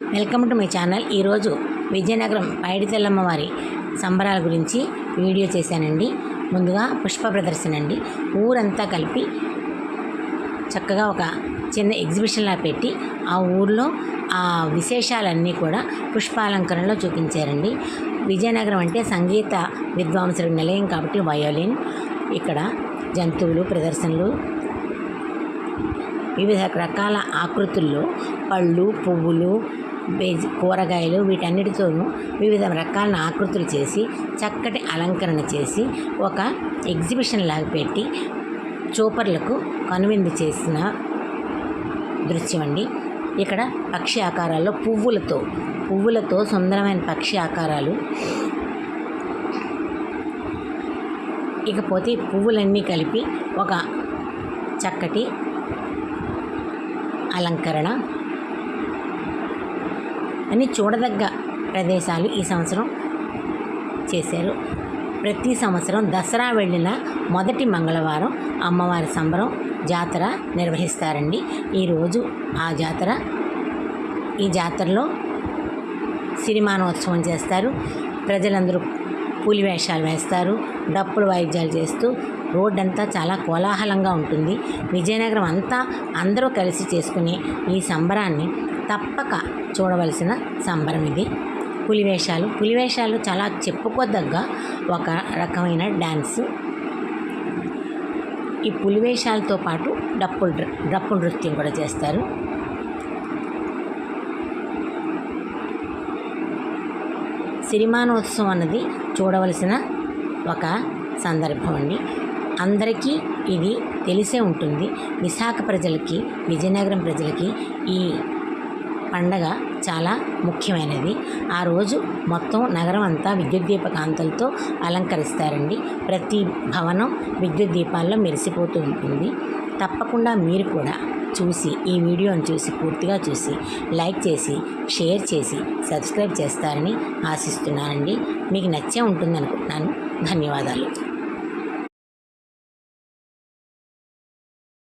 Welcome to my channel. ఈరోజు విజయనగరం పైడితల్లమ్మ వారి సంబరాల గురించి వీడియో చేశానండి. ముందుగా పుష్ప ప్రదర్శన అండి. ఊరంతా కలిపి చక్కగా ఒక చిన్న ఎగ్జిబిషన్లా పెట్టి ఆ ఊర్లో ఆ విశేషాలన్నీ కూడా పుష్పాలంకరణలో చూపించారండి. విజయనగరం అంటే సంగీత విద్వాంసుల నిలయం కాబట్టి వయోలిన్, ఇక్కడ జంతువులు ప్రదర్శనలు, వివిధ రకాల ఆకృతుల్లో పళ్ళు, పువ్వులు, కూరగాయలు వీటన్నిటితోనూ వివిధ రకాల ఆకృతులు చేసి చక్కటి అలంకరణ చేసి ఒక ఎగ్జిబిషన్ లాగా పెట్టి చూపర్లకు కనువిందు చేసిన దృశ్యం అండి. ఇక్కడ పక్షి ఆకారాల్లో పువ్వులతో సుందరమైన పక్షి ఆకారాలు, ఇకపోతే పువ్వులన్నీ కలిపి ఒక చక్కటి అలంకరణ అని చూడదగ్గ ప్రదేశాలు ఈ సంవత్సరం చేశారు. ప్రతి సంవత్సరం దసరా వెళ్ళిన మొదటి మంగళవారం అమ్మవారి సంబరం జాతర నిర్వహిస్తారండి. ఈరోజు ఈ జాతరలో సిరిమానోత్సవం చేస్తారు. ప్రజలందరూ పులి వేషాలు వేస్తారు, డప్పులు వాయిద్యాలు చేస్తూ రోడ్డంతా చాలా కోలాహలంగా ఉంటుంది. విజయనగరం అంతా అందరూ కలిసి చేసుకునే ఈ సంబరాన్ని తప్పక చూడవలసిన సంబరం ఇది. పులివేషాలు చాలా చెప్పుకోదగ్గ ఒక రకమైన డ్యాన్సు. ఈ పులివేషాలతో పాటు డప్పు నృత్యం కూడా చేస్తారు. సిరిమానోత్సవం అన్నది చూడవలసిన ఒక సందర్భం అండి. అందరికీ ఇది తెలిసే ఉంటుంది. విశాఖ ప్రజలకి, విజయనగరం ప్రజలకి ఈ పండగ చాలా ముఖ్యమైనది. ఆ రోజు మొత్తం నగరం అంతా విద్యుత్ దీప కాంతులతో అలంకరిస్తారండి. ప్రతి భవనం విద్యుత్ దీపాల్లో మెరిసిపోతూ ఉంటుంది. తప్పకుండా మీరు కూడా చూసి ఈ వీడియోని చూసి పూర్తిగా చూసి లైక్ చేసి షేర్ చేసి సబ్స్క్రైబ్ చేస్తారని ఆశిస్తున్నానండి. మీకు నచ్చే ఉంటుంది అనుకుంటున్నాను. ధన్యవాదాలు.